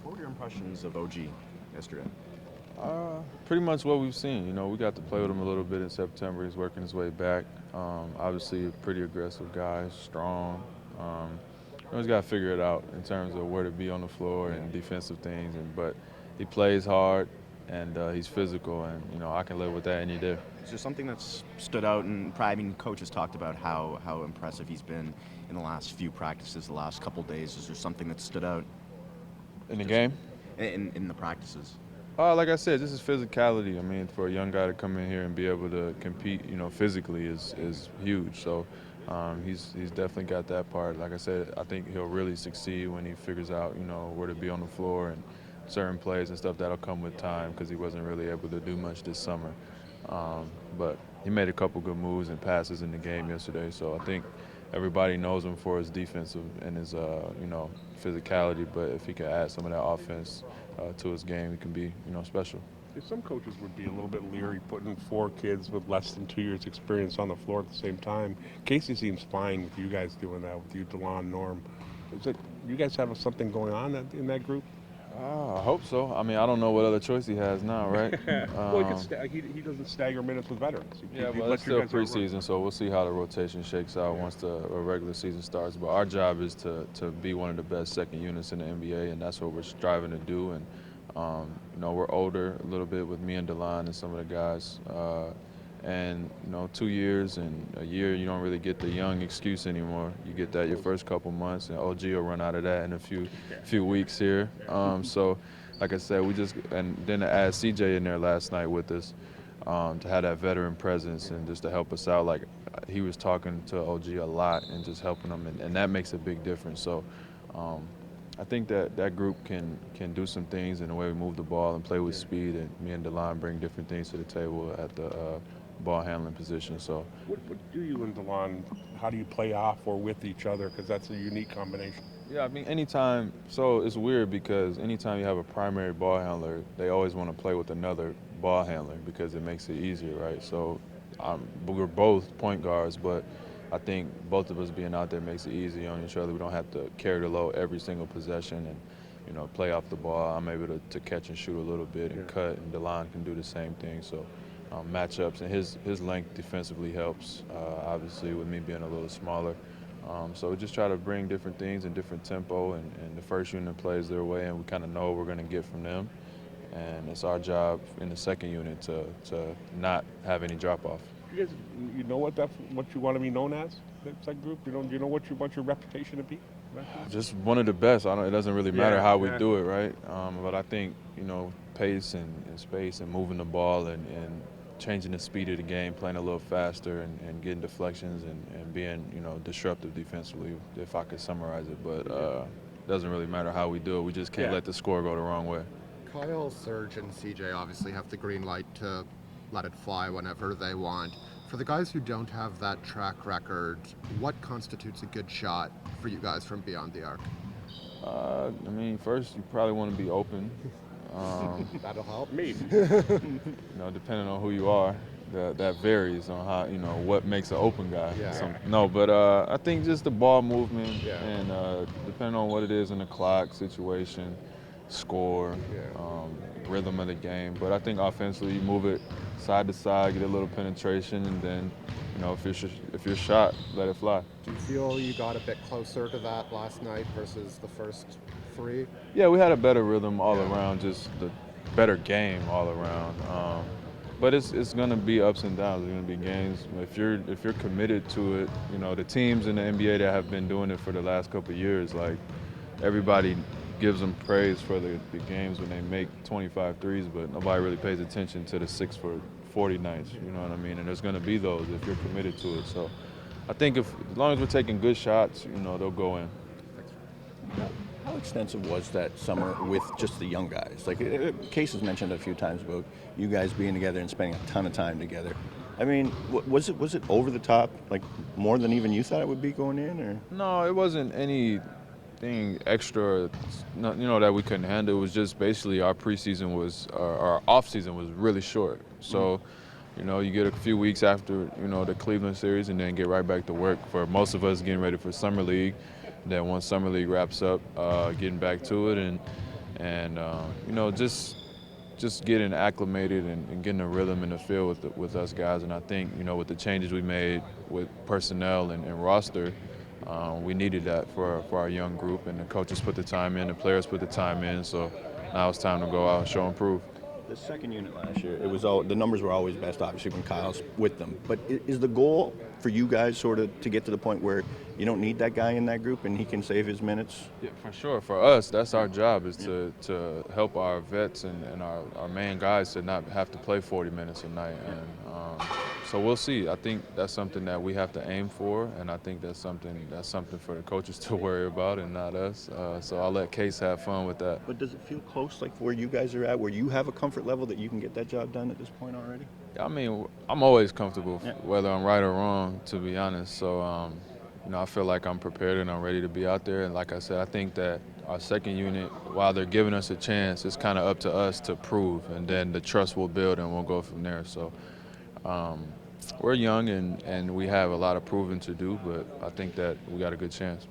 What were your impressions of OG yesterday? Pretty much what we've seen. We got to play with him a little bit in September. He's working his way back. Obviously, a pretty aggressive guy, strong. He's got to figure it out in terms of where to be on the floor and defensive things. But he plays hard and he's physical, and I can live with that any day. Is there something that's stood out? And probably, coaches talked about how impressive he's been in the last few practices, the last couple days. Is there something that stood out In the game? in the practices? Like I said, this is physicality. I mean, for a young guy to come in here and be able to compete, physically is huge. So he's definitely got that part. Like I said, I think he'll really succeed when he figures out, where to be on the floor and certain plays and stuff that'll come with time because he wasn't really able to do much this summer. But he made a couple good moves and passes in the game yesterday. So I think everybody knows him for his defensive and his, physicality. But if he can add some of that offense to his game, he can be, special. Some coaches would be a little bit leery putting 4 kids with less than 2 years experience on the floor at the same time. Casey seems fine with you guys doing that, with you, DeLon, Norm. You guys have something going on in that group? I hope so. I mean, I don't know what other choice he has now, right? Well, he doesn't stagger minutes with veterans. Well, it's still preseason, so we'll see how the rotation shakes out once the regular season starts. But our job is to be one of the best second units in the NBA, and that's what we're striving to do. And we're older a little bit with me and DeLon and some of the guys. And 2 years and a year, you don't really get the young excuse anymore. You get that your first couple months, and OG will run out of that in a few weeks here. So, like I said, and then to add CJ in there last night with us, to have that veteran presence and just to help us out. Like he was talking to OG a lot and just helping him, and that makes a big difference. So. I think that group can do some things in the way we move the ball and play with speed, and me and DeLon bring different things to the table at the ball handling position. So, what do you and DeLon? How do you play off or with each other? Because that's a unique combination. Yeah, I mean, anytime. So it's weird because anytime you have a primary ball handler, they always want to play with another ball handler because it makes it easier, right? So, we're both point guards, but I think both of us being out there makes it easy on each other. We don't have to carry the load every single possession and, play off the ball. I'm able to catch and shoot a little bit and cut, and DeLon can do the same thing. So matchups, and his length defensively helps, obviously, with me being a little smaller. So we just try to bring different things in different tempo, and the first unit plays their way, and we kind of know what we're going to get from them. And it's our job in the second unit to not have any drop-off. You guys, know what you want to be known as? That group. Do you know what you want your reputation to be? Just one of the best. It doesn't really matter how we do it, right? But I think pace and space and moving the ball and changing the speed of the game, playing a little faster and getting deflections and being disruptive defensively. If I could summarize it, but it doesn't really matter how we do it. We just can't let the score go the wrong way. Kyle, Serge, and CJ obviously have the green light to let it fly whenever they want. For the guys who don't have that track record, what constitutes a good shot for you guys from beyond the arc? First you probably want to be open. That'll help me. Depending on who you are, that varies on how what makes an open guy. Yeah. I think just the ball movement and depending on what it is in the clock situation, score, rhythm of the game. But I think offensively, you move it side to side, get a little penetration, and then, if you're shot, let it fly. Do you feel you got a bit closer to that last night versus the first 3? Yeah, we had a better rhythm all around, just the better game all around. But it's going to be ups and downs. There's going to be games. If you're committed to it, the teams in the NBA that have been doing it for the last couple of years, like everybody gives them praise for the games when they make 25 threes, but nobody really pays attention to the 6 for 40 nights, you know what I mean? And there's going to be those if you're committed to it. So I think as long as we're taking good shots, they'll go in. How extensive was that summer with just the young guys? Like, Case has mentioned a few times about you guys being together and spending a ton of time together. I mean, was it over the top, like more than even you thought it would be going in, or? No, it wasn't anything extra, that we couldn't handle. It was just basically our preseason our off season was really short. So, you get a few weeks after, the Cleveland series, and then get right back to work. For most of us, getting ready for summer league. Then once summer league wraps up, getting back to it, and and you know, just getting acclimated and getting a rhythm in the field with us guys. And I think, you know, with the changes we made with personnel and roster, we needed that for our young group, and the coaches put the time in, the players put the time in, so now it's time to go out and show and prove. The second unit last year, it was the numbers were always best, obviously, when Kyle's with them. But is the goal for you guys sort of to get to the point where you don't need that guy in that group and he can save his minutes? Yeah, for sure. For us, that's our job, is to help our vets and our main guys to not have to play 40 minutes a night. And so we'll see. I think that's something that we have to aim for, and I think that's something for the coaches to worry about and not us. So I'll let Case have fun with that. But does it feel close, like where you guys are at, where you have a comfort level that you can get that job done at this point already? I mean, I'm always comfortable, whether I'm right or wrong, to be honest. So, you know, I feel like I'm prepared and I'm ready to be out there. And like I said, I think that our second unit, while they're giving us a chance, it's kind of up to us to prove, and then the trust will build and we'll go from there. So we're young and we have a lot of proving to do, but I think that we got a good chance.